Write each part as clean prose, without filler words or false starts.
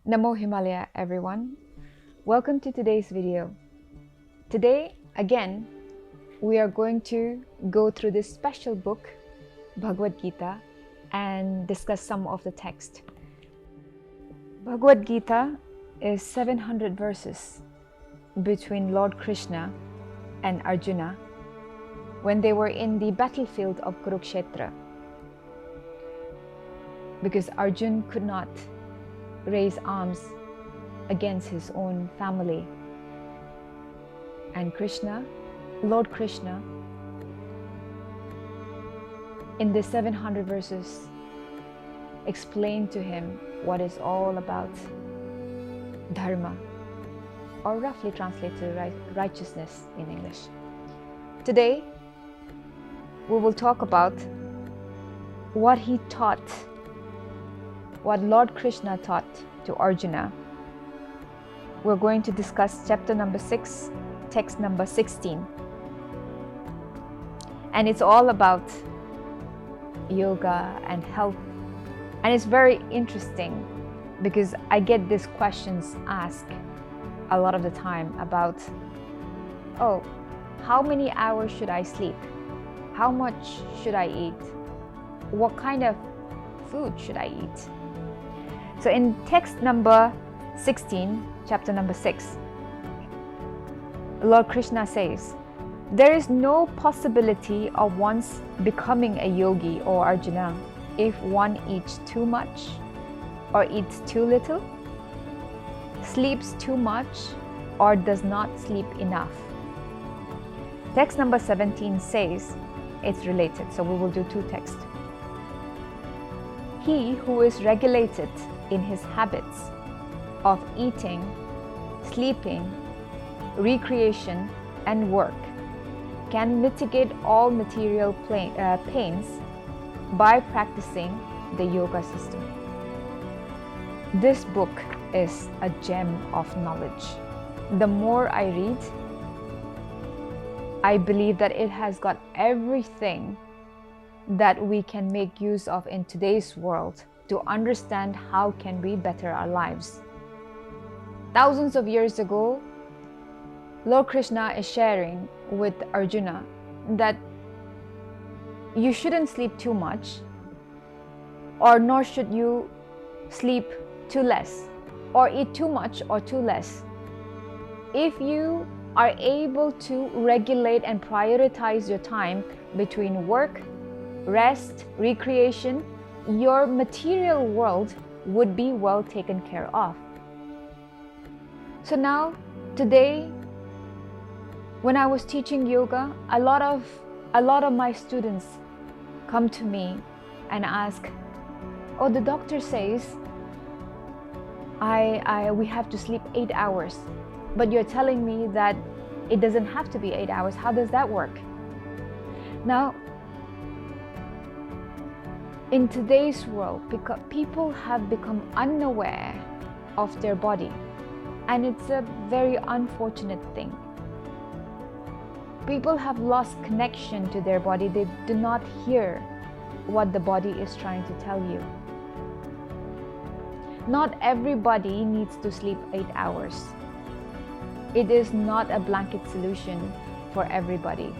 Namo Himalaya everyone. Welcome to today's video. Today again we are going to go through this special book Bhagavad Gita and discuss some of the text. Bhagavad Gita is 700 verses between Lord Krishna and Arjuna when they were in the battlefield of Kurukshetra, because Arjun could not raise arms against his own family, and Lord Krishna, in the 700 verses explained to him what is all about dharma, or roughly translated to righteousness in English. Today we will talk about what he taught, what Lord Krishna taught to Arjuna. We're going to discuss chapter number 6, text number 16. And it's all about yoga and health. And it's very interesting because I get these questions asked a lot of the time about, oh, how many hours should I sleep? How much should I eat? What kind of food should I eat? So in text number 16, chapter number 6, Lord Krishna says, there is no possibility of one's becoming a yogi, or Arjuna, if one eats too much or eats too little, sleeps too much or does not sleep enough. Text number 17 says, it's related, so we will do two texts. He who is regulated in his habits of eating, sleeping, recreation, and work can mitigate all material pains by practicing the yoga system. This book is a gem of knowledge. The more I read, I believe that it has got everything that we can make use of in today's world to understand how can we better our lives. Thousands of years ago, Lord Krishna is sharing with Arjuna that you shouldn't sleep too much, or nor should you sleep too less, or eat too much or too less. If you are able to regulate and prioritize your time between work, rest, recreation, your material world would be well taken care of. So now, today, when I was teaching yoga, a lot of my students come to me and ask, oh, the doctor says we have to sleep 8 hours, but you're telling me that it doesn't have to be 8 hours. How does that work? Now, in today's world, because people have become unaware of their body, and it's a very unfortunate thing. People have lost connection to their body. They do not hear what the body is trying to tell you. Not everybody needs to sleep 8 hours. It is not a blanket solution for everybody.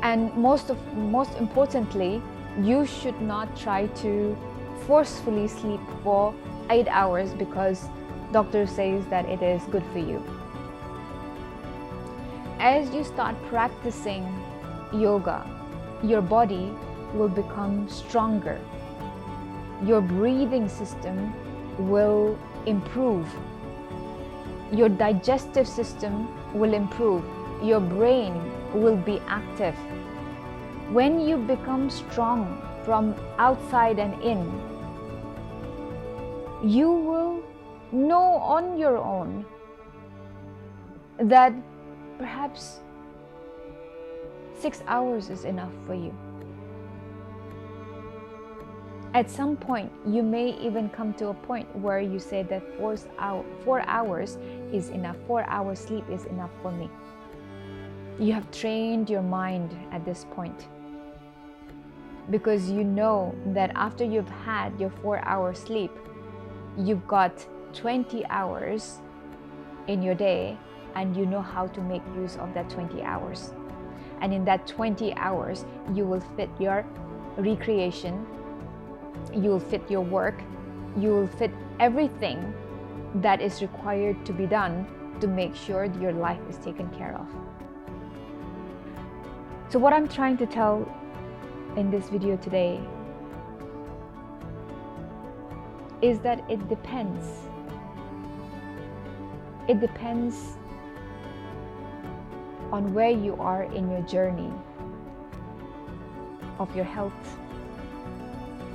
And most importantly, you should not try to forcefully sleep for 8 hours because doctor says that it is good for you. As you start practicing yoga, your body will become stronger. Your breathing system will improve. Your digestive system will improve. Your brain will be active. When you become strong from outside and in, you will know on your own that perhaps 6 hours is enough for you. At some point, you may even come to a point where you say that 4 hours is enough. 4 hours sleep is enough for me. You have trained your mind at this point, because you know that after you've had your 4-hour sleep, you've got 20 hours in your day, and you know how to make use of that 20 hours. And in that 20 hours, you will fit your recreation, you will fit your work, you will fit everything that is required to be done to make sure your life is taken care of. So what I'm trying to tell in this video today is that it depends. It depends on where you are in your journey of your health,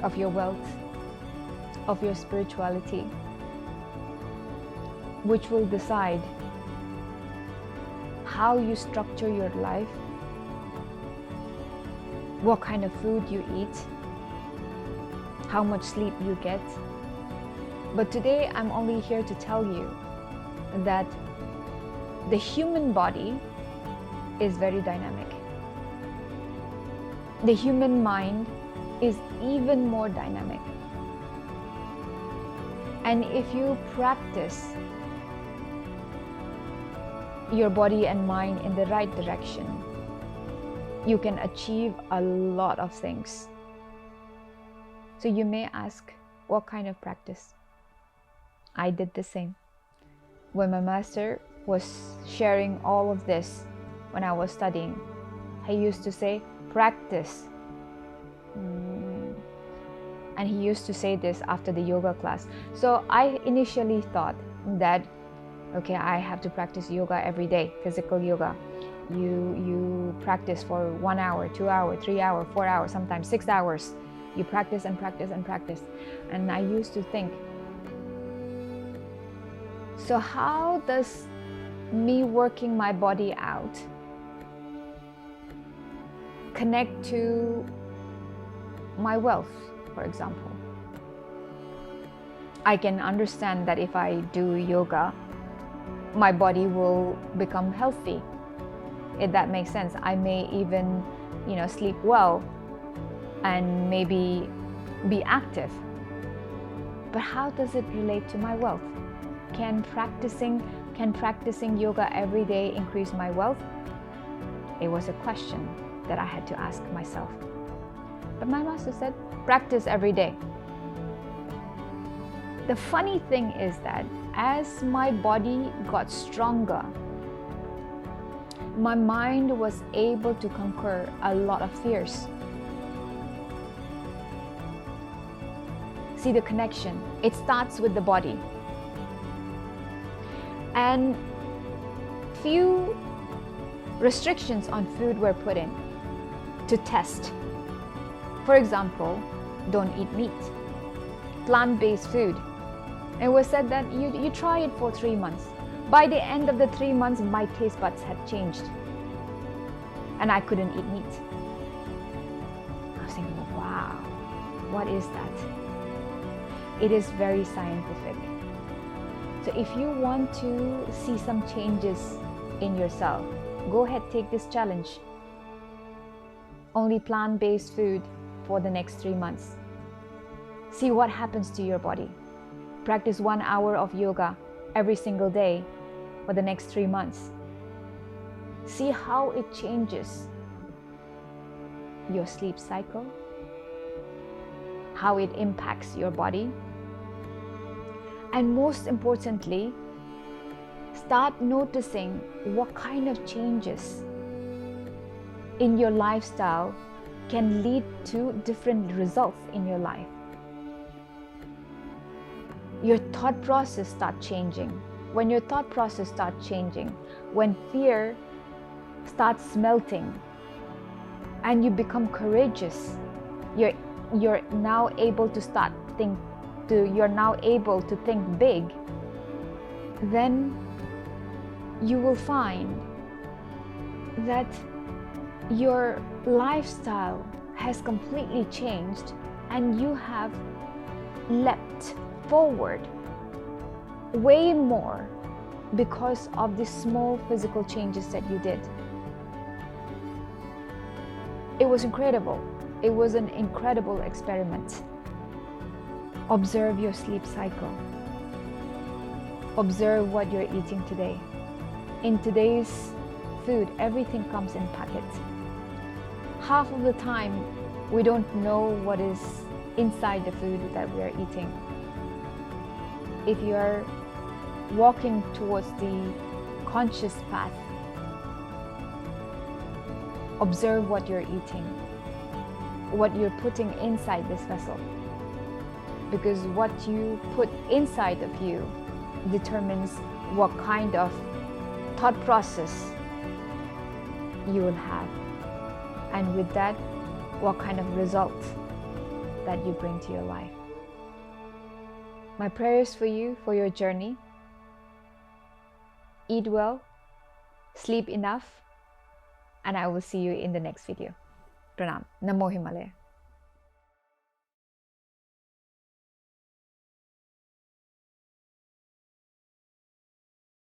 of your wealth, of your spirituality, which will decide how you structure your life, what kind of food you eat, how much sleep you get. But today I'm only here to tell you that the human body is very dynamic. The human mind is even more dynamic. And if you practice your body and mind in the right direction, you can achieve a lot of things. So you may ask, what kind of practice? I did the same. When my master was sharing all of this when I was studying, he used to say, practice. And he used to say this after the yoga class. So I initially thought that, okay, I have to practice yoga every day, physical yoga. You practice for 1 hour, 2 hours, 3 hours, 4 hours, sometimes 6 hours. You practice and practice and practice. And I used to think, so how does me working my body out connect to my wealth, for example? I can understand that if I do yoga, my body will become healthy. If that makes sense, I may even, sleep well and maybe be active. But how does it relate to my wealth? Can practicing yoga every day increase my wealth? It was a question that I had to ask myself. But my master said, practice every day. The funny thing is that as my body got stronger, my mind was able to conquer a lot of fears. See the connection? It starts with the body. And few restrictions on food were put in to test. For example, don't eat meat, plant-based food. It was said that you try it for 3 months. By the end of the 3 months, my taste buds had changed and I couldn't eat meat. I was thinking, wow, what is that? It is very scientific. So if you want to see some changes in yourself, go ahead, take this challenge. Only plant-based food for the next 3 months. See what happens to your body. Practice 1 hour of yoga every single day for the next 3 months. See how it changes your sleep cycle, how it impacts your body. And most importantly, start noticing what kind of changes in your lifestyle can lead to different results in your life. Your thought process starts changing. When your thought process starts changing, when fear starts melting and you become courageous, you're now able to think big, then you will find that your lifestyle has completely changed and you have leapt forward way more because of the small physical changes that you did. It was incredible. It was an incredible experiment. Observe your sleep cycle. Observe what you're eating today. In today's food, everything comes in packets. Half of the time, we don't know what is inside the food that we are eating. If you are walking towards the conscious path, observe what you're eating, what you're putting inside this vessel. Because what you put inside of you determines what kind of thought process you will have, and with that, what kind of results that you bring to your life. My prayers for you, for your journey: eat well, sleep enough, and I will see you in the next video. Pranam. Namo Himalaya.